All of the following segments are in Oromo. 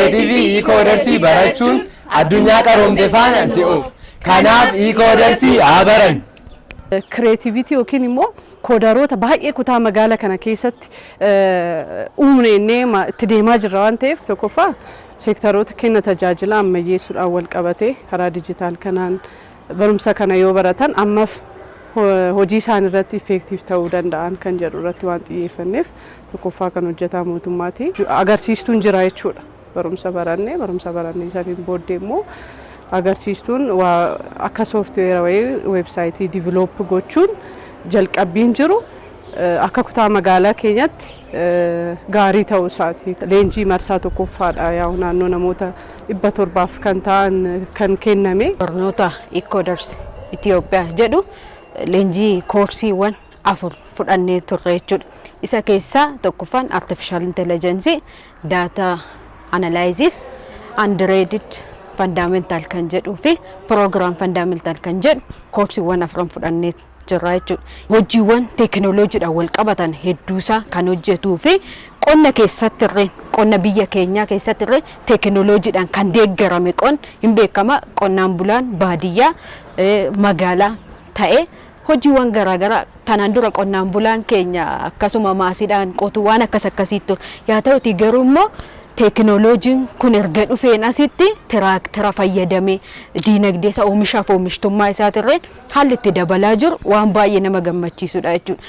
Creative e-codersii barachuun addunyaa qaroomte faana si'uuf. Kanaaf e-codersii haa baran. Creativity yookiin immoo koodaroota baay'ee kutaa magaalaa kana keessatti uumnee itti deemaa jirra waan ta'eef tokkoffaa seektaroota kenna tajaajila ammayyeessuudhaan wal qabatee karaa dijitaal kanaan barumsa kana yoo baratan ammaaf hojii isaan irratti effektiif ta'uu danda'an kan jedhu irratti waan xiyyeeffanneef tokkoffaa kan hojjetaa mootummaati. Agarsiistuun jira jechuudha. Barumsa barannee isaaniin booddee immoo agarsiistuun akka sooftiweera wayii weebsaayitii diiviloopp gochuun jalqabbiin jiru akka kutaa magaalaa keenyatti gaarii ta'uu isaati. Leenjii marsaa tokkoffaadha yaa'u naannoo namoota 700 kan ta'an kan kenname. Barnoota e-coders Itoophiyaa jedhu leenjii koorsiiwwan 4 fudhannee turre jechuudha. Isa keessaa tokkoffaan artificial intelligence, data analysis, undecided fundamental kan jedhuu fi program fundamental kan jedhu koorsiiwwan 4 fudhannee jirra jechuudha. Hojiiwwan teekinooloojiidhaan wal qabatan hedduusaa kan hojjetuu fi qonna biyya keenyaa keessatti teekinooloojiidhaan kan deeggarame hin beekama qonnaan bulaan baadiyyaa magaalaa ta'e hojiiwwan garaagaraa tanaan dura qonnaan bulaan keenya akkasuma maasiidhaan qotuu waan akkasiitti yaa ta'uti garuu immoo teekinooloojiin kun erga dhufeen asitti tiraaktara fayyadamee diinagdee isaa oomishaaf oomishtummaa isaatirree haalli itti dabalaa jiru waan baay'ee nama gammachiisudha jechuudha.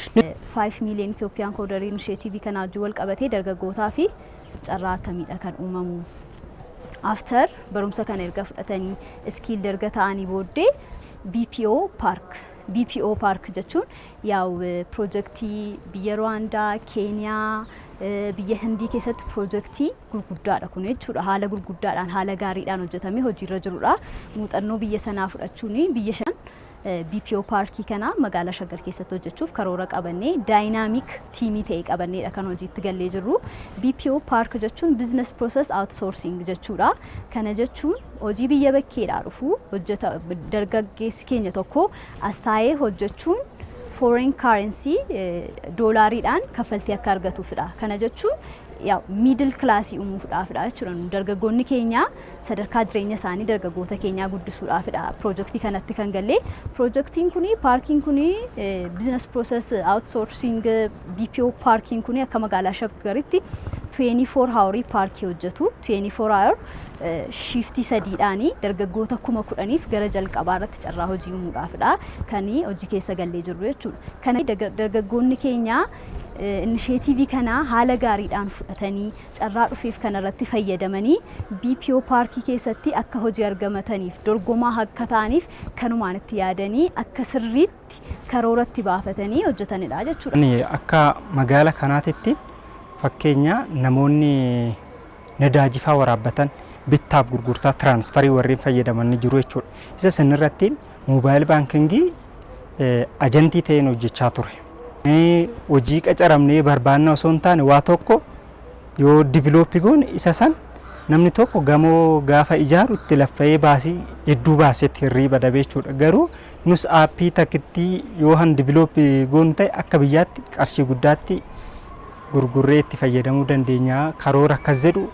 5 million Ethiopian Coder Initiative kana wajjin wal qabatee dargaggootaa fi carraa akkamiidha kan uumamu. After barumsa kana erga fudhatanii skill erga ta'anii booddee BPO Park jechuun yaa'u piroojeektii biyya Rwaandaa, Keeniyaa, biyya Hindii keessatti piroojeektii gurguddaadha kun jechuudha. Haala gurguddaadhaan haala gaariidhaan hojjetamee hojiirra jirudha. Muuxannoo biyya sanaa fudhachuun biyya shan BPO Parkii kana magaalaa Shaggar keessatti hojjechuuf karoora qabannee daayinaamik tiimii ta'e qabanneedha kan hojiitti gallee jirru. BPO Park jechuun business process outsourcing jechuudha. Kana jechuun hojii biyya bakkeedhaa dhufu dargaggeessi keenya tokko as taa'ee hojjechuun foreign currency doolaariidhaan kaffaltii akka argatuufidha. Kana jechuun middle class uumuufidhaafidha jechuudha. Dargaggoonni keenya sadarkaa jireenya isaanii dargaggoota keenyaa guddisuudhaafidha piroojeektii kanatti kan galle. Piroojeektiin kuni paarkiin kuni business process outsourcing BPO paarkiin kuni akka magaalaa Shaggaritti 24 hour paarkii hojjetu. 24 hour shiftii sadiidhaanii dargaggoota 10,000f gara jalqabaa irratti carraa hojii uumuudhaafidha kan hojii keessa gallee jirru jechuudha. Kana dargaggoonni keenya initiative kana haala gaariidhaan fudhatanii carraa dhufeef kana irratti fayyadamanii BPO Parkii keessatti akka hojii argamataniif dorgomaa akka ta'aniif kanumaan itti yaadanii akka sirriitti karooratti baafatanii hojjetanidha jechuudha. Akka magaala kanaatitti fakkeenya namoonni nadaajifaa waraabbatan bittaaf gurgurtaa transferii warreen fayyadaman jiru jechuudha. Isa sanirratti moobaayil baankingii ajantii ta'een hojjechaa ture. Hojii qacaramnee barbaannaa osoo hin taane waa tokko yoo divilooppii goone isa san namni tokko gamoo gaafa ijaaru itti laffa'ee baasii hedduu baasetti hirriiba dabee jechuudha. Garuu nus aappii takkitti yoo han divilooppii goonu ta'e akka biyyaatti qarshii guddaatti gurgurree itti fayyadamuu dandeenya. Karoora akkas jedhu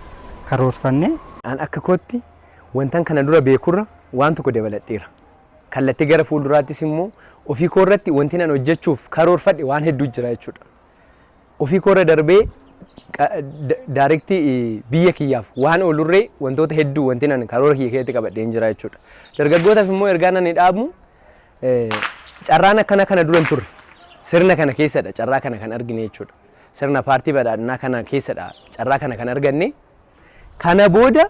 karoorfannee. An akka kootti wantan kana dura beekurra waan tokko dabaladheera. Kallattii gara fuulduraattis immoo ofii koorratti wanti nan hojjechuuf karoorfadhe waan hedduu jira jechuudha. Ofii koorra darbee daarektii biyya kiyyaaf waan oolurree wantoota hedduu wanti nan karoora kiyya keessatti qabadheen jira jechuudha. Dargaggootaaf immoo ergaa nan dhaabnu carraan akkana kana dura hin turre sirna kana keessadha carraa kana kan argine jechuudha. Sirna paartii badhaadhinaa kana keessadha carraa kana kan arganne. Kana booda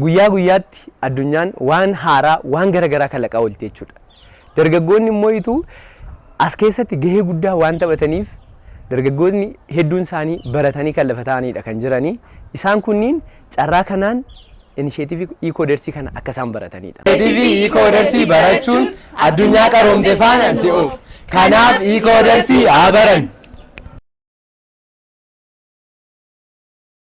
guyyaa guyyaatti addunyaan waan haaraa waan garagaraa kalaqaa oolti jechuudha. Dargaggoonni immoo as keessatti gahee guddaa waan taphataniif dargaggoonni hedduun isaanii baratanii kan lafa ta'anidha kan jiranii. Isaan kunniin carraa kanaan initiative e-codersii kana akka isaan baratanidha. Initiative e-codersii barachuun addunyaa qaroomte faana si'uuf. Kanaaf e-codersii haa baran.